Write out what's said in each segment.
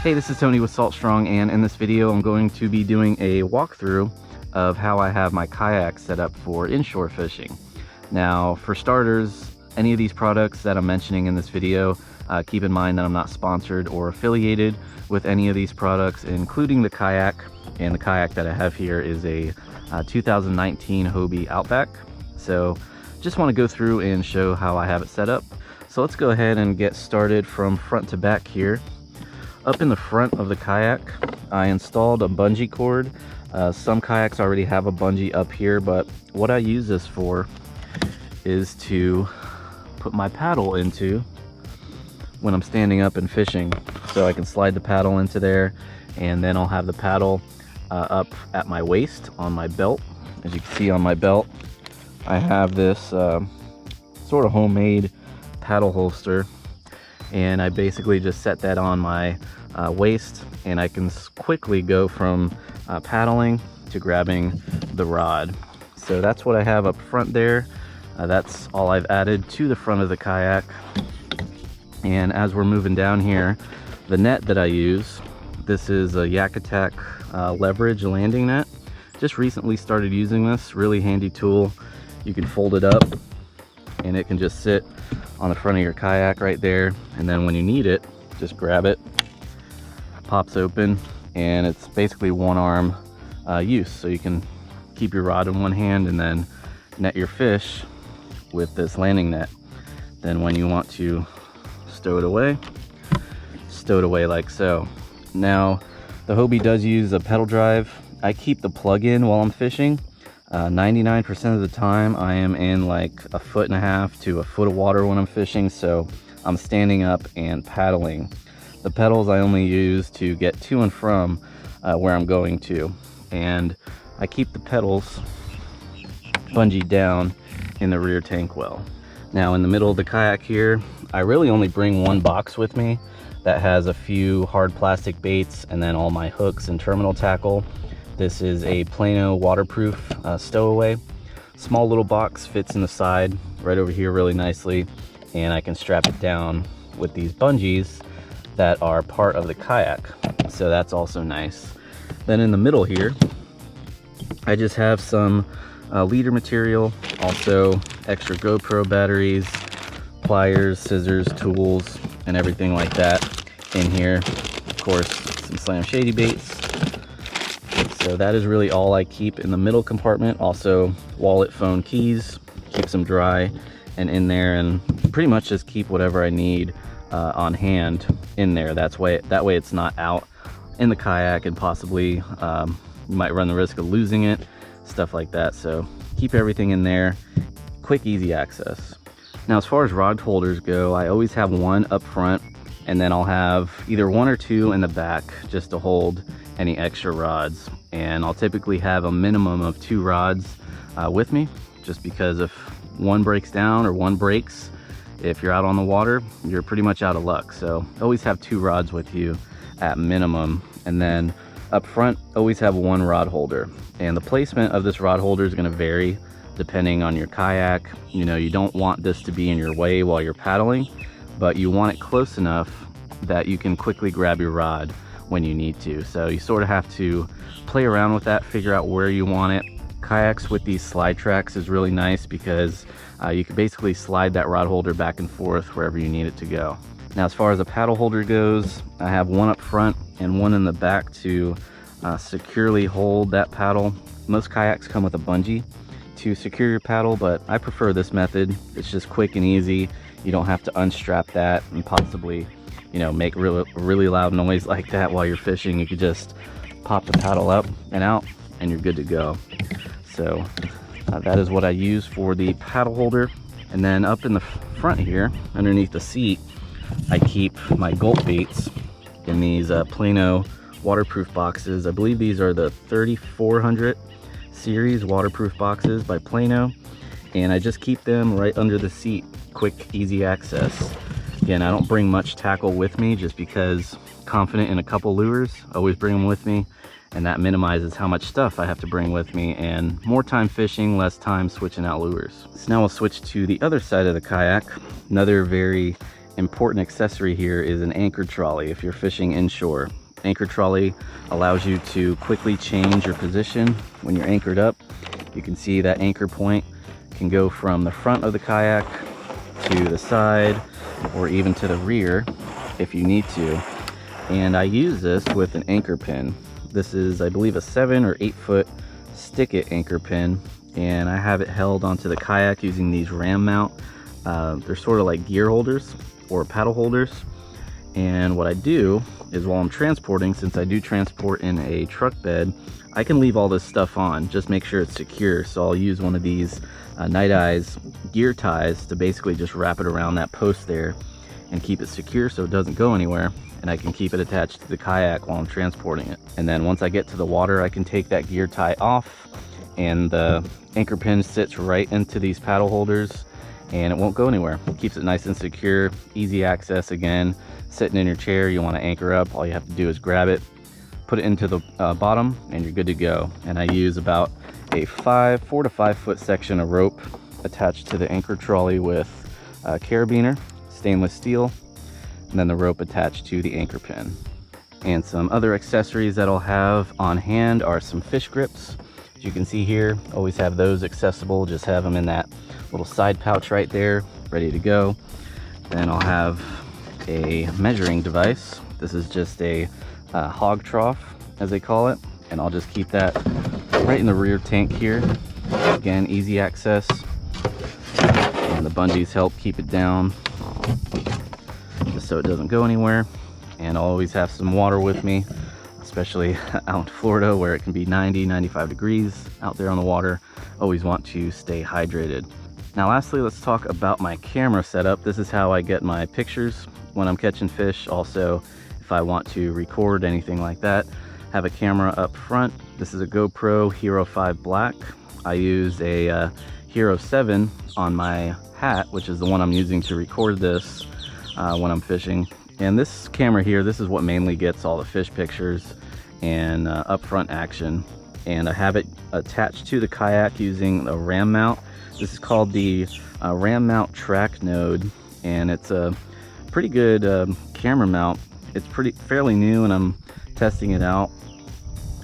Hey, this is Tony with Salt Strong, and in this video I'm going to be doing a walkthrough of how I have my kayak set up for inshore fishing. Now, for starters, any of these products that I'm mentioning in this video, keep in mind that I'm not sponsored or affiliated with any of these products, including the kayak. And the kayak that I have here is a 2019 Hobie Outback. So just want to go through and show how I have it set up. So let's go ahead and get started from front to back here. Up in the front of the kayak, I installed a bungee cord. Some kayaks already have a bungee up here, but what I use this for is to put my paddle into when I'm standing up and fishing. So I can slide the paddle into there, and then I'll have the paddle up at my waist on my belt. As you can see on my belt, I have this sort of homemade paddle holster, and I basically just set that on my waist, and I can quickly go from paddling to grabbing the rod. So that's what I have up front there. That's all I've added to the front of the kayak. And as we're moving down here, the net that I use, this is a Yak Attack leverage landing net. Just recently started using this. Really handy tool. You can fold it up and it can just sit on the front of your kayak right there, and then when you need it, just grab it, pops open, and it's basically one arm use. So you can keep your rod in one hand and then net your fish with this landing net. Then when you want to stow it away like so. Now the Hobie does use a pedal drive. I keep the plug in while I'm fishing. 99% of the time I am in like 1.5 feet to 1 foot of water when I'm fishing, so I'm standing up and paddling. The pedals I only use to get to and from where I'm going to, and I keep the pedals bungeed down in the rear tank well. Now in the middle of the kayak here, I really only bring one box with me that has a few hard plastic baits and then all my hooks and terminal tackle. This is a Plano waterproof stowaway. Small little box, fits in the side right over here really nicely, and I can strap it down with these bungees that are part of the kayak. So that's also nice. Then in the middle here, I just have some leader material, also extra GoPro batteries, pliers, scissors, tools, and everything like that in here. Of course, some Slam Shady baits. So that is really all I keep in the middle compartment. Also wallet, phone, keys, keeps them dry and in there, and pretty much just keep whatever I need on hand in there. That way it's not out in the kayak and possibly you might run the risk of losing it, stuff like that. So keep everything in there, quick, easy access. Now as far as rod holders go, I always have one up front, and then I'll have either one or two in the back just to hold any extra rods. And I'll typically have a minimum of 2 rods with me, just because if one breaks down or one breaks, if you're out on the water, you're pretty much out of luck. So always have 2 rods with you at minimum. And then up front, always have one rod holder. And the placement of this rod holder is going to vary depending on your kayak. You know, you don't want this to be in your way while you're paddling, but you want it close enough that you can quickly grab your rod when you need to. So you sort of have to play around with that, figure out where you want it. Kayaks with these slide tracks is really nice because you can basically slide that rod holder back and forth wherever you need it to go. Now as far as a paddle holder goes, I have one up front and one in the back to securely hold that paddle. Most kayaks come with a bungee to secure your paddle, but I prefer this method. It's just quick and easy. You don't have to unstrap that and possibly, you know, make really loud noise like that while you're fishing. You could just pop the paddle up and out and you're good to go. So that is what I use for the paddle holder. And then up in the front here, underneath the seat, I keep my gulp baits in these Plano waterproof boxes. I believe these are the 3400 series waterproof boxes by Plano, and I just keep them right under the seat. Quick, easy access. Again, I don't bring much tackle with me just because confident in a couple lures, always bring them with me, and that minimizes how much stuff I have to bring with me, and more time fishing, less time switching out lures. So now we'll switch to the other side of the kayak. Another very important accessory here is an anchor trolley if you're fishing inshore. Anchor trolley allows you to quickly change your position when you're anchored up. You can see that anchor point can go from the front of the kayak to the side or even to the rear if you need to. And I use this with an anchor pin. This is, I believe, a 7 or 8 foot stick-it anchor pin, and I have it held onto the kayak using these ram mount. They're sort of like gear holders or paddle holders. And what I do is while I'm transporting, since I do transport in a truck bed, I can leave all this stuff on, just make sure it's secure. So I'll use one of these Night Eyes gear ties to basically just wrap it around that post there and keep it secure so it doesn't go anywhere. And I can keep it attached to the kayak while I'm transporting it. And then once I get to the water, I can take that gear tie off, and the anchor pin sits right into these paddle holders and it won't go anywhere. It keeps it nice and secure, easy access. Again, sitting in your chair, you want to anchor up, all you have to do is grab it, put it into the bottom, and you're good to go. And I use about a 4 to 5 foot section of rope attached to the anchor trolley with carabiner, stainless steel, and then the rope attached to the anchor pin. And some other accessories that I'll have on hand are some fish grips. As you can see here, always have those accessible. Just have them in that little side pouch right there, ready to go. Then I'll have a measuring device. This is just a hog trough, as they call it, and I'll just keep that right in the rear tank here. Again, easy access, and the bungees help keep it down just so it doesn't go anywhere. And I'll always have some water with me, especially out in Florida where it can be 90-95 degrees out there on the water. Always want to stay hydrated. Now lastly, let's talk about my camera setup. This is how I get my pictures when I'm catching fish. Also, if I want to record anything like that, have a camera up front. This is a GoPro Hero 5 Black. I use a Hero 7 on my hat, which is the one I'm using to record this when I'm fishing. And this camera here, this is what mainly gets all the fish pictures and upfront action. And I have it attached to the kayak using a ram mount. This is called the ram mount track node, and it's a pretty good camera mount. It's fairly new, and I'm testing it out,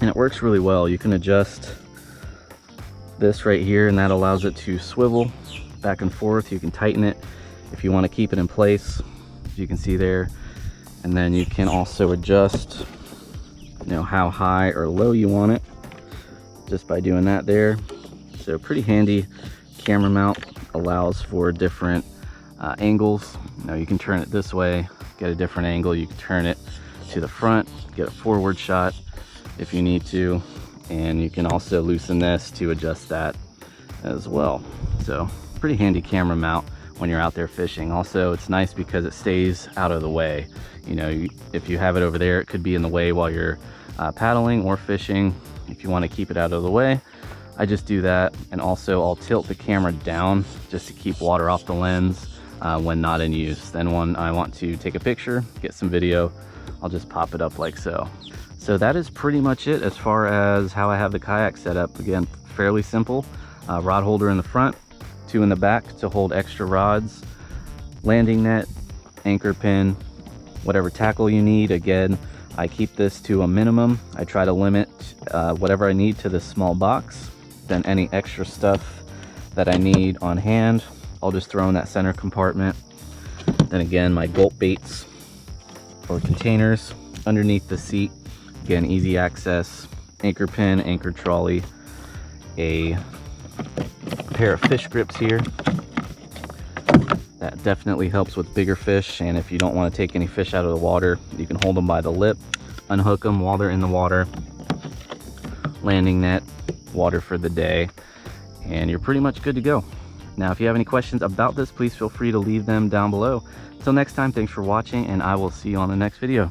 and it works really well. You can adjust this right here, and that allows it to swivel back and forth. You can tighten it if you want to keep it in place, as you can see there. And then you can also adjust, how high or low you want it just by doing that there. So pretty handy camera mount, allows for different angles. You can turn it this way, get a different angle. You can turn it to the front, get a forward shot if you need to, and you can also loosen this to adjust that as well. So pretty handy camera mount when you're out there fishing. Also, it's nice because it stays out of the way. If you have it over there, it could be in the way while you're paddling or fishing. If you want to keep it out of the way, I just do that. And also I'll tilt the camera down just to keep water off the lens when not in use. Then when I want to take a picture, get some video, I'll just pop it up like so. So that is pretty much it as far as how I have the kayak set up. Again, fairly simple. Rod holder in the front, 2 in the back to hold extra rods, landing net, anchor pin, whatever tackle you need. Again, I keep this to a minimum. I try to limit whatever I need to this small box. Then any extra stuff that I need on hand, I'll just throw in that center compartment. Then again, my gulp baits or containers underneath the seat. Again, easy access, anchor pin, anchor trolley, a pair of fish grips here. That definitely helps with bigger fish, and if you don't want to take any fish out of the water, you can hold them by the lip, unhook them while they're in the water. Landing net, water for the day, and you're pretty much good to go. Now, if you have any questions about this, please feel free to leave them down below. Until next time, thanks for watching, and I will see you on the next video.